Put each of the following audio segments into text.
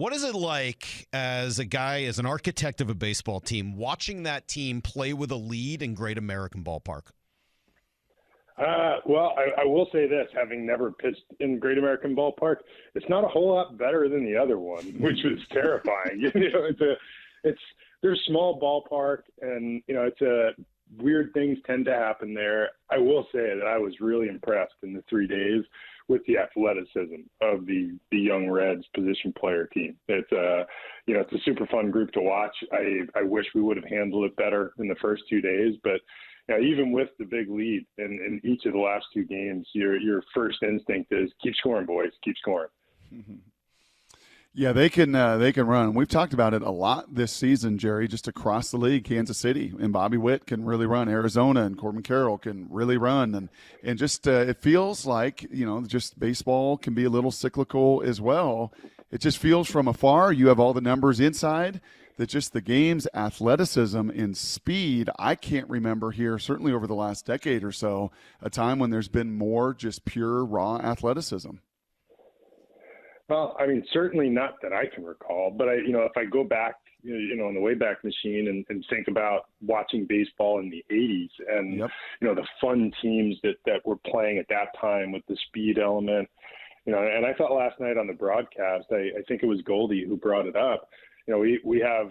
What is it like as a guy, as an architect of a baseball team, watching that team play with a lead in Great American Ballpark? Well, I will say this, having never pitched in Great American Ballpark, it's not a whole lot better than the other one, which was terrifying. They're a small ballpark, and weird things tend to happen there. I will say that I was really impressed in the 3 days with the athleticism of the young Reds position player team. It's a super fun group to watch. I wish we would have handled it better in the first 2 days, but even with the big lead in each of the last two games, your first instinct is keep scoring, boys, keep scoring. Mm-hmm. Yeah, they can run. We've talked about it a lot this season, Jerry, just across the league. Kansas City and Bobby Witt can really run. Arizona and Corbin Carroll can really run. And just it feels like, just baseball can be a little cyclical as well. It just feels from afar, you have all the numbers inside, that just the game's athleticism and speed, I can't remember here, certainly over the last decade or so, a time when there's been more just pure raw athleticism. Well, I mean, certainly not that I can recall, but if I go back, on the Wayback Machine and think about watching baseball in the 80s and, Yep. The fun teams that were playing at that time with the speed element, and I thought last night on the broadcast, I think it was Goldie who brought it up. We have,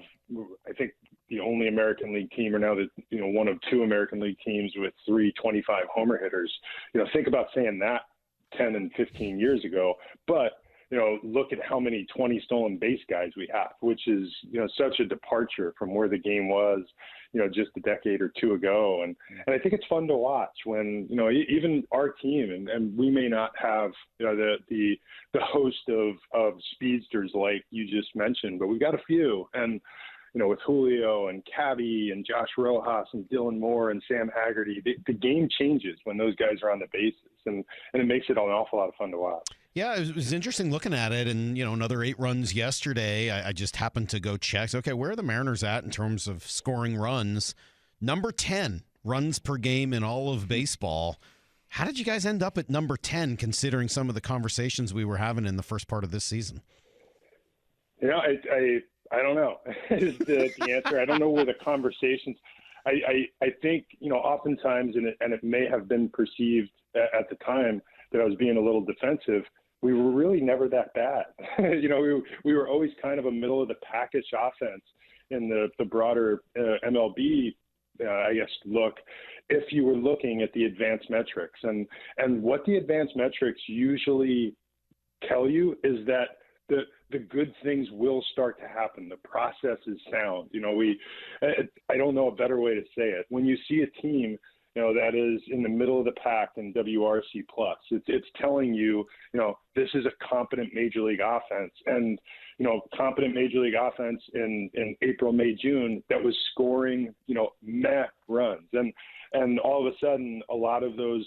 I think, the only American League team, or now that, one of two American League teams with 325 homer hitters. Think about saying that 10 and 15 years ago, but look at how many 20 stolen base guys we have, which is, such a departure from where the game was, just a decade or two ago. And I think it's fun to watch when, even our team, and we may not have, the host of speedsters like you just mentioned, but we've got a few. And, with Julio and Cabby and Josh Rojas and Dylan Moore and Sam Haggerty, the game changes when those guys are on the bases, and it makes it an awful lot of fun to watch. Yeah, it was interesting looking at it, and another 8 runs yesterday. I just happened to go check. Okay, where are the Mariners at in terms of scoring runs? Number 10 runs per game in all of baseball. How did you guys end up at number 10, considering some of the conversations we were having in the first part of this season? I don't know is the answer. I don't know where the conversations. I think oftentimes, and it may have been perceived at the time that I was being a little defensive. We were really never that bad. We were always kind of a middle of the package offense in the broader MLB, look, if you were looking at the advanced metrics. And what the advanced metrics usually tell you is that the good things will start to happen. The process is sound. I don't know a better way to say it. When you see a team that is in the middle of the pack in WRC plus, it's telling you, this is a competent major league offense, and, competent major league offense in April, May, June that was scoring, meh runs. And all of a sudden, a lot of those,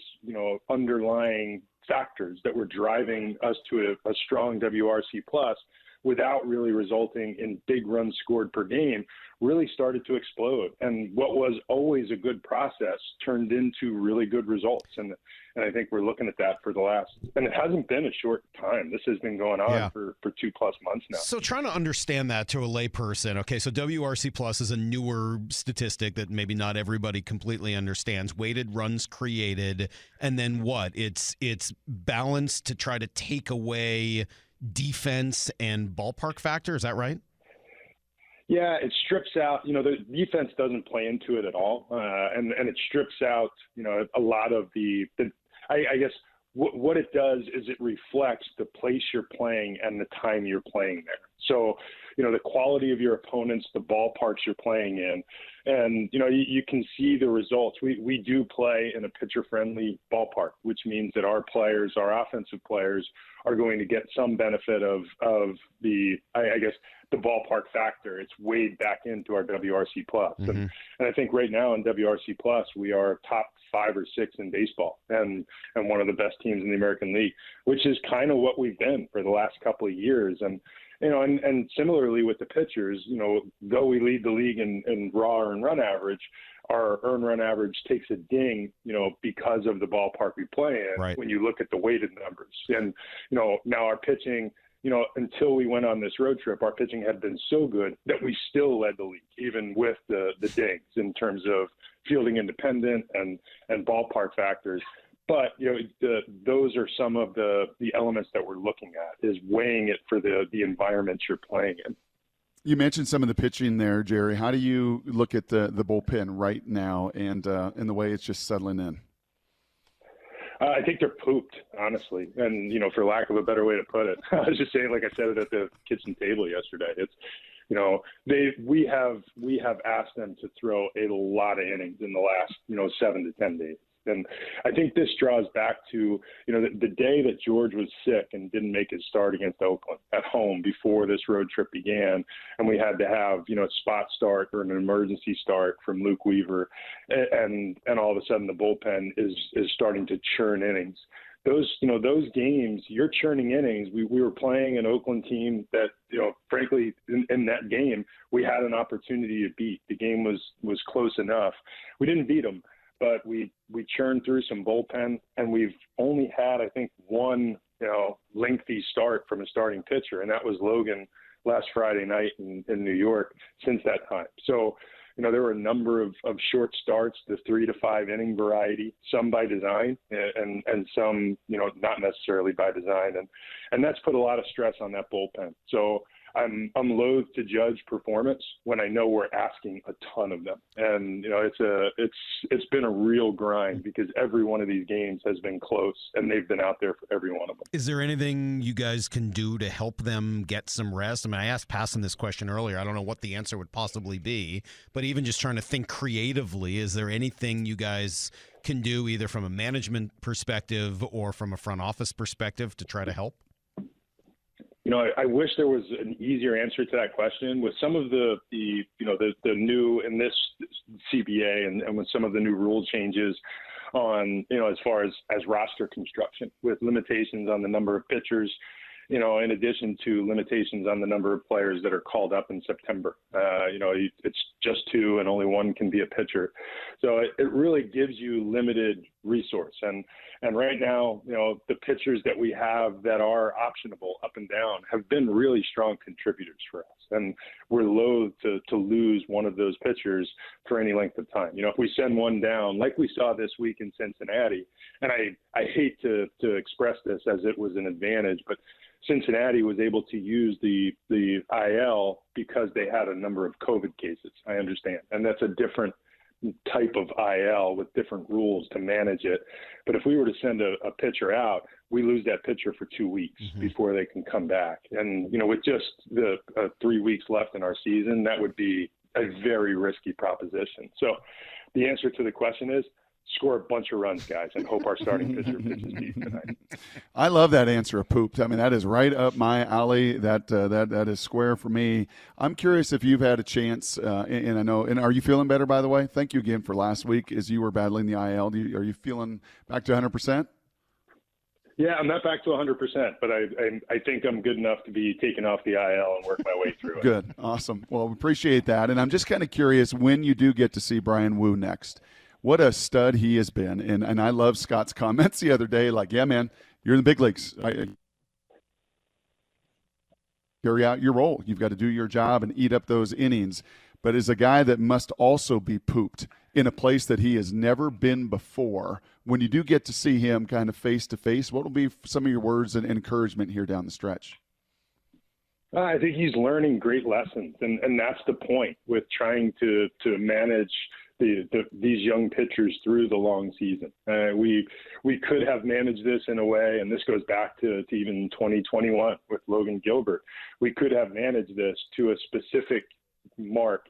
underlying factors that were driving us to a strong WRC plus without really resulting in big runs scored per game really started to explode. And what was always a good process turned into really good results. And I think we're looking at that for the last, and it hasn't been a short time. This has been going on for 2+ months now. So trying to understand that to a layperson, okay, so WRC plus is a newer statistic that maybe not everybody completely understands. Weighted runs created, and then what? It's balanced to try to take away defense and ballpark factor. Is that right? Yeah, it strips out, the defense doesn't play into it at all. And it strips out, a lot of I guess what it does is it reflects the place you're playing and the time you're playing there. So, the quality of your opponents, the ballparks you're playing in, and, you can see the results. We do play in a pitcher-friendly ballpark, which means that our offensive players are going to get some benefit of the ballpark factor. It's weighed back into our WRC plus. Mm-hmm. And I think right now in WRC plus, we are top 5 or 6 in baseball and one of the best teams in the American League, which is kind of what we've been for the last couple of years. And, and similarly with the pitchers, though we lead the league in raw earned run average, our earned run average takes a ding, because of the ballpark we play in. Right. When you look at the weighted numbers. And, now our pitching, until we went on this road trip, our pitching had been so good that we still led the league, even with the dings in terms of fielding independent and ballpark factors. But, those are some of the elements that we're looking at, is weighing it for the environment you're playing in. You mentioned some of the pitching there, Jerry. How do you look at the bullpen right now and the way it's just settling in? I think they're pooped, honestly, and for lack of a better way to put it. I was just saying, like I said it at the kitchen table yesterday. It's we have asked them to throw a lot of innings in the last 7 to 10 days. And I think this draws back to, the day that George was sick and didn't make his start against Oakland at home before this road trip began. And we had to have, a spot start or an emergency start from Luke Weaver. And all of a sudden the bullpen is starting to churn innings. Those games, you're churning innings. We were playing an Oakland team that, frankly, in that game, we had an opportunity to beat. The game was close enough. We didn't beat them, but we churned through some bullpen, and we've only had, I think, one, lengthy start from a starting pitcher, and that was Logan last Friday night in New York since that time. So, there were a number of short starts, the 3 to 5 inning variety, some by design and some, not necessarily by design. And that's put a lot of stress on that bullpen. So I'm loath to judge performance when I know we're asking a ton of them. And, it's been a real grind because every one of these games has been close and they've been out there for every one of them. Is there anything you guys can do to help them get some rest? I mean, I asked Passon this question earlier. I don't know what the answer would possibly be, but even just trying to think creatively, is there anything you guys can do either from a management perspective or from a front office perspective to try to help? I wish there was an easier answer to that question. With some of the new in this CBA and with some of the new rule changes on, as far as roster construction, with limitations on the number of pitchers, in addition to limitations on the number of players that are called up in September. It's just 2 and only 1 can be a pitcher. So it really gives you limited resource. And right now, the pitchers that we have that are optionable up and down have been really strong contributors for us. And we're loath to lose one of those pitchers for any length of time. If we send one down, like we saw this week in Cincinnati, and I hate to express this as it was an advantage, but Cincinnati was able to use the IL because they had a number of COVID cases. I understand. And that's a different type of IL with different rules to manage it. But if we were to send a pitcher out, we lose that pitcher for 2 weeks before they can come back. And, with just the 3 weeks left in our season, that would be a very risky proposition. So the answer to the question is, score a bunch of runs, guys, and hope our starting pitcher pitches deep tonight. I love that answer of pooped. I mean, that is right up my alley. That is square for me. I'm curious if you've had a chance, and I know, and are you feeling better, by the way? Thank you again for last week as you were battling the IL. Are you feeling back to 100%? Yeah, I'm not back to 100%, but I think I'm good enough to be taken off the IL and work my way through it. Good. Awesome. Well, we appreciate that. And I'm just kind of curious when you do get to see Brian Wu next. What a stud he has been. And I love Scott's comments the other day, like, yeah, man, you're in the big leagues. Carry out your role. You've got to do your job and eat up those innings. But as a guy that must also be pooped in a place that he has never been before, when you do get to see him kind of face-to-face, what will be some of your words and encouragement here down the stretch? I think he's learning great lessons, and that's the point with trying to manage these young pitchers through the long season. We could have managed this in a way, and this goes back to even 2021 with Logan Gilbert. We could have managed this to a specific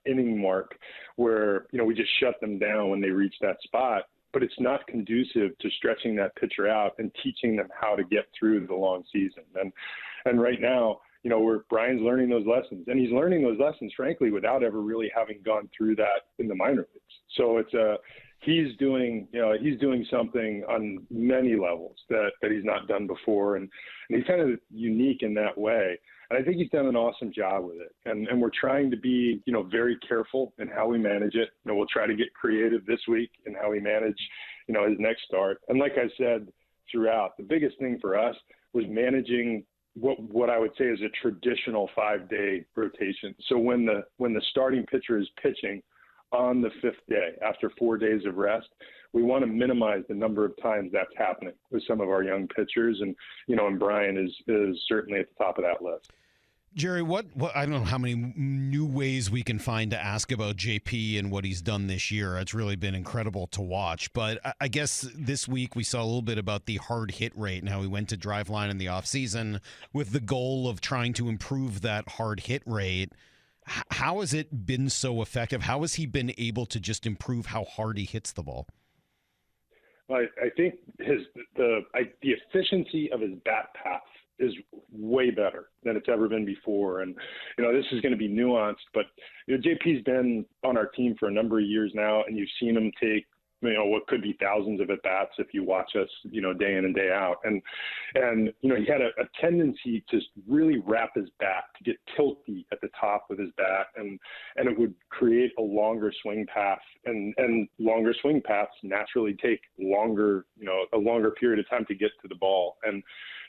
inning mark, where we just shut them down when they reach that spot. But it's not conducive to stretching that pitcher out and teaching them how to get through the long season. And right now, Brian's learning those lessons, and he's learning those lessons, frankly, without ever really having gone through that in the minor leagues. So he's doing something on many levels that he's not done before, and he's kind of unique in that way. And I think he's done an awesome job with it. And we're trying to be, very careful in how we manage it. We'll try to get creative this week in how we manage, his next start. And like I said throughout, the biggest thing for us was managing what I would say is a traditional 5-day rotation. So when the starting pitcher is pitching on the 5th day after 4 days of rest, we want to minimize the number of times that's happening with some of our young pitchers, and and Brian is certainly at the top of that list. Jerry, what I don't know how many new ways we can find to ask about JP and what he's done this year. It's really been incredible to watch. But I guess this week we saw a little bit about the hard hit rate and how he went to Driveline in the offseason with the goal of trying to improve that hard hit rate. How has it been so effective? How has he been able to just improve how hard he hits the ball? Well, I think the efficiency of his bat path is way better than it's ever been before. And, this is going to be nuanced, but JP's been on our team for a number of years now, and you've seen him take, what could be thousands of at-bats if you watch us, day in and day out. And he had a tendency to really wrap his bat, to get tilty at the top of his bat, and it would create a longer swing path, and longer swing paths naturally take longer, a longer period of time to get to the ball. And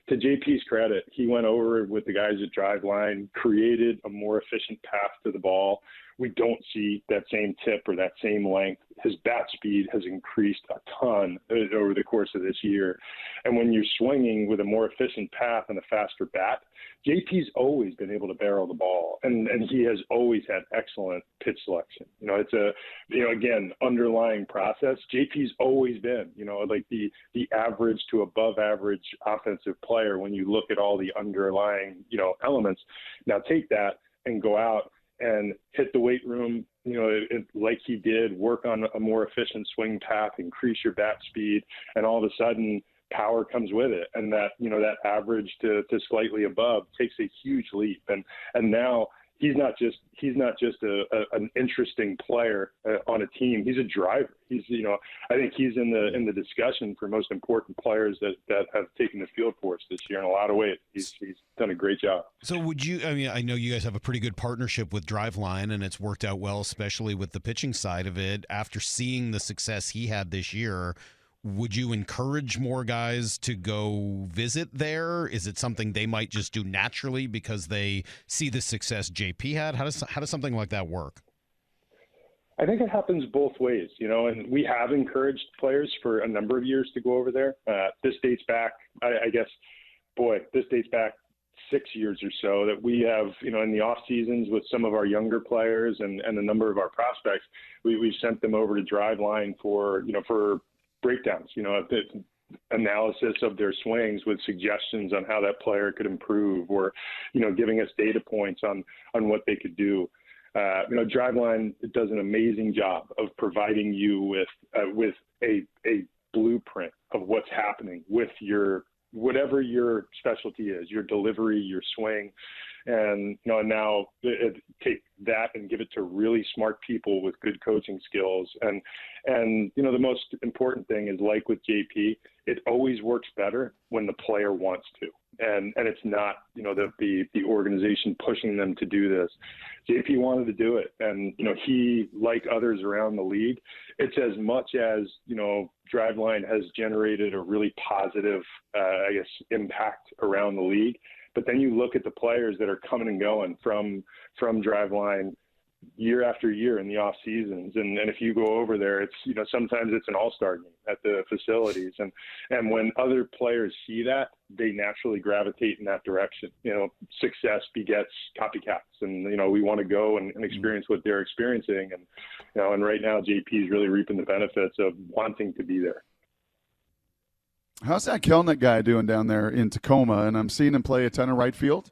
to JP's credit, he went over with the guys at Driveline, created a more efficient path to the ball. We don't see that same tip or that same length. His bat speed has increased a ton over the course of this year. And when you're swinging with a more efficient path and a faster bat, JP's always been able to barrel the ball, and he has always had excellent pitch selection. It's again, underlying process. JP's always been, like the average to above average offensive player when you look at all the underlying, elements. Now take that and go out and hit the weight room, like he did, work on a more efficient swing path, increase your bat speed, and all of a sudden power comes with it. And that, that average to slightly above takes a huge leap. And now he's not just an interesting player on a team. He's a driver. He's, I think he's in the discussion for most important players that have taken the field for us this year in a lot of ways. He's done a great job. So I know you guys have a pretty good partnership with Driveline, and it's worked out well, especially with the pitching side of it. After seeing the success he had this year, would you encourage more guys to go visit there? Is it something they might just do naturally because they see the success JP had? How does something like that work? I think it happens both ways, and we have encouraged players for a number of years to go over there. This dates back, this dates back 6 years or so that we have, in the off seasons with some of our younger players and a number of our prospects, we've sent them over to Driveline for breakdowns, analysis of their swings with suggestions on how that player could improve, or, giving us data points on what they could do. Driveline does an amazing job of providing you with a blueprint of what's happening with whatever your specialty is, your delivery, your swing. And, now take that and give it to really smart people with good coaching skills. And the most important thing is, like with JP, it always works better when the player wants to. And it's not, the organization pushing them to do this. JP wanted to do it. And, he, like others around the league, it's as much as, Driveline has generated a really positive, impact around the league. But then you look at the players that are coming and going from Driveline year after year in the off seasons. And if you go over there, it's, sometimes it's an all-star game at the facilities. And when other players see that, they naturally gravitate in that direction. Success begets copycats, and, we want to go and experience what they're experiencing. And right now JP is really reaping the benefits of wanting to be there. How's that Kelnick guy doing down there in Tacoma? And I'm seeing him play a ton of right field.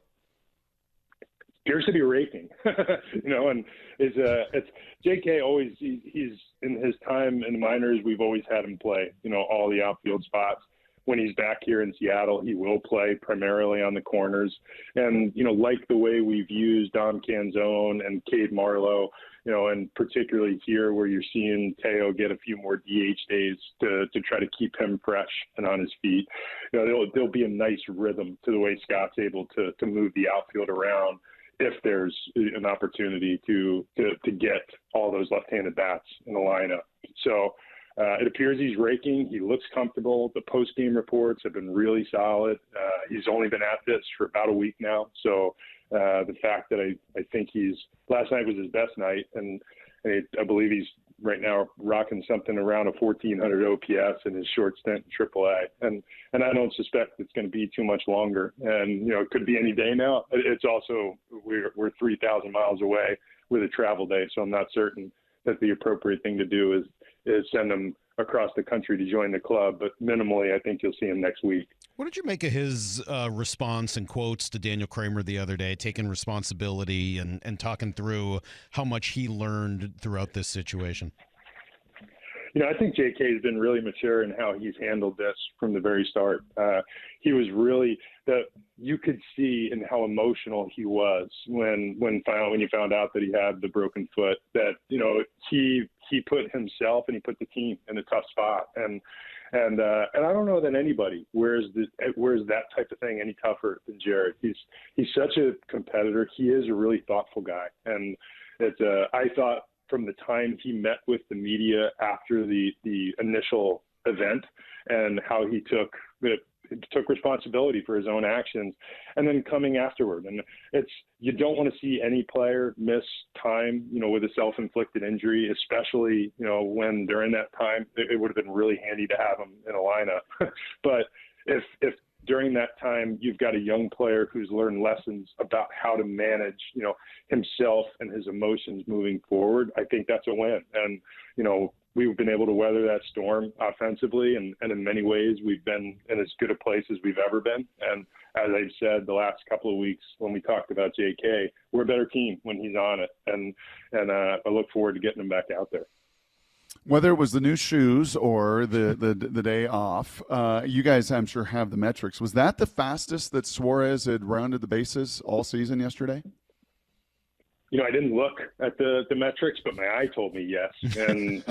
Appears to be raking, and it's JK always, he's in his time in the minors, we've always had him play, all the outfield spots. When he's back here in Seattle, he will play primarily on the corners. And, like the way we've used Dom Canzone and Cade Marlowe, and particularly here where you're seeing Teo get a few more DH days to try to keep him fresh and on his feet. There'll be a nice rhythm to the way Scott's able to move the outfield around if there's an opportunity to get all those left-handed bats in the lineup. So It appears he's raking. He looks comfortable. The post-game reports have been really solid. He's only been at this for about a week now. So the fact that I think last night was his best night, and I believe he's right now rocking something around a 1,400 OPS in his short stint in AAA. And I don't suspect it's going to be too much longer. And, it could be any day now. It's also, we're 3,000 miles away with a travel day, so I'm not certain that the appropriate thing to do is send him across the country to join the club. But minimally, I think you'll see him next week. What did you make of his response and quotes to Daniel Kramer the other day, taking responsibility and talking through how much he learned throughout this situation? I think JK has been really mature in how he's handled this from the very start. He was really you could see in how emotional he was when you found out that he had the broken foot, that, he put himself and he put the team in a tough spot. And I don't know that anybody wears that type of thing any tougher than Jared. He's such a competitor. He is a really thoughtful guy. And I thought, from the time he met with the media after the initial event, and how he took responsibility for his own actions, and then coming afterward. And you don't want to see any player miss time, with a self-inflicted injury, especially, when during that time, it would have been really handy to have him in a lineup. But if during that time you've got a young player who's learned lessons about how to manage, himself and his emotions moving forward, I think that's a win. And, we've been able to weather that storm offensively, and in many ways we've been in as good a place as we've ever been. And as I've said the last couple of weeks when we talked about JK, we're a better team when he's on it. And I look forward to getting him back out there. Whether it was the new shoes or the day off, you guys, I'm sure, have the metrics. Was that the fastest that Suarez had rounded the bases all season yesterday? I didn't look at the metrics, but my eye told me yes. And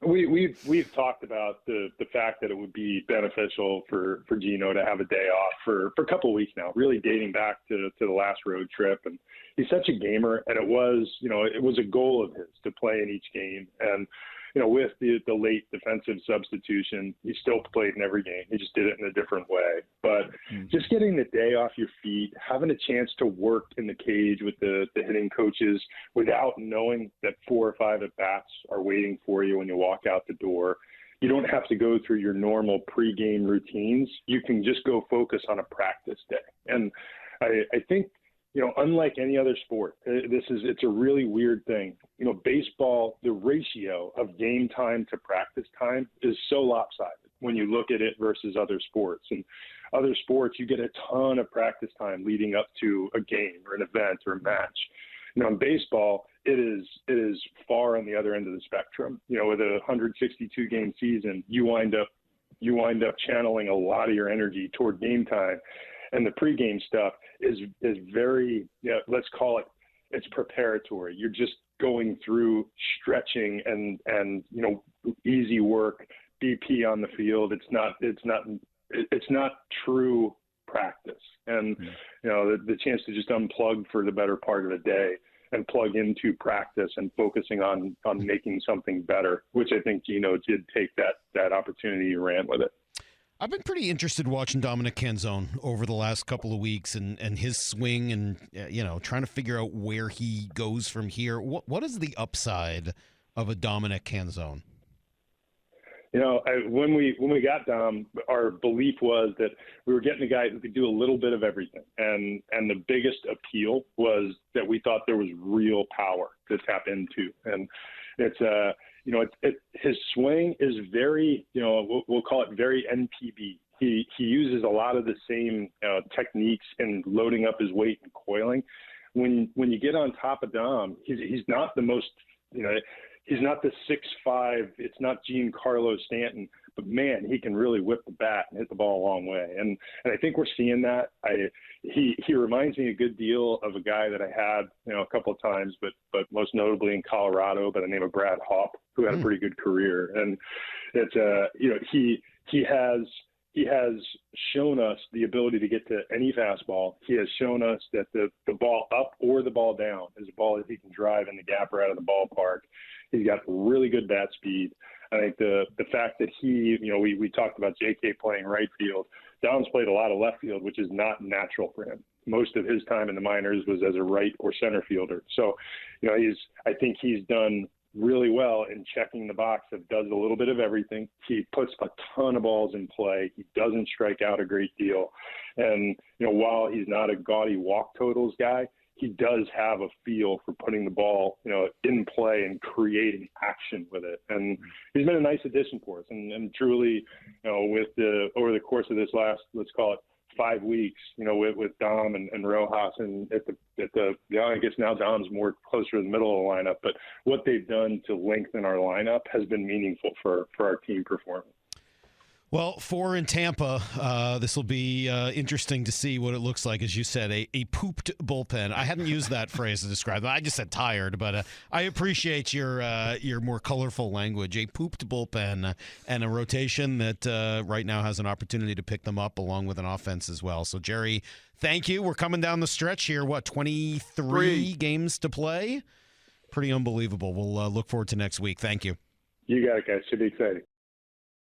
we've talked about the fact that it would be beneficial for Gino to have a day off for a couple of weeks now, really dating back to the last road trip. And he's such a gamer, and it was a goal of his to play in each game. And with the late defensive substitution, he still played in every game. He just did it in a different way. But just getting the day off your feet, having a chance to work in the cage with the hitting coaches without knowing that 4 or 5 at-bats are waiting for you when you walk out the door. You don't have to go through your normal pregame routines. You can just go focus on a practice day. And I think, unlike any other sport, it's a really weird thing. Baseball, the ratio of game time to practice time is so lopsided when you look at it versus other sports. And other sports, you get a ton of practice time leading up to a game or an event or a match. In baseball, it is far on the other end of the spectrum. With a 162 game season, you wind up channeling a lot of your energy toward game time. And the pregame stuff is very, let's call it, it's preparatory. You're just going through stretching and easy work, BP on the field. It's not true practice. And the chance to just unplug for the better part of the day and plug into practice and focusing on making something better, which I think Gino did take that opportunity and ran with it. I've been pretty interested watching Dominic Canzone over the last couple of weeks and his swing and, trying to figure out where he goes from here. What is the upside of a Dominic Canzone? When we got Dom, our belief was that we were getting a guy who could do a little bit of everything. And the biggest appeal was that we thought there was real power to tap into. And it's his swing is very, we'll call it very NPB. He uses a lot of the same techniques in loading up his weight and coiling. When you get on top of Dom, he's not the most, he's not the 6'5", it's not Giancarlo Stanton, but man, he can really whip the bat and hit the ball a long way. And I think we're seeing that. He reminds me a good deal of a guy that I had, a couple of times, but most notably in Colorado by the name of Brad Hawpe, who had a pretty good career. And it's, he has shown us the ability to get to any fastball. He has shown us that the ball up or the ball down is a ball that he can drive in the gap or out of the ballpark. He's got really good bat speed. I think the fact that he, we talked about JK playing right field. Dom's played a lot of left field, which is not natural for him. Most of his time in the minors was as a right or center fielder. So, I think he's done really well in checking the box of does a little bit of everything. He puts a ton of balls in play. He doesn't strike out a great deal. And, while he's not a gaudy walk totals guy, he does have a feel for putting the ball, in play and creating action with it. And he's been a nice addition for us. And truly, over the course of this last, let's call it 5 weeks, with Dom and Rojas, and I guess now Dom's more closer to the middle of the lineup. But what they've done to lengthen our lineup has been meaningful for our team performance. Well, 4 in Tampa, this will be interesting to see what it looks like, as you said, a pooped bullpen. I hadn't used that phrase to describe it. I just said tired, but I appreciate your more colorful language. A pooped bullpen and a rotation that right now has an opportunity to pick them up along with an offense as well. So, Jerry, thank you. We're coming down the stretch here. 23 games to play? Pretty unbelievable. We'll look forward to next week. Thank you. You got it, guys. Should be exciting.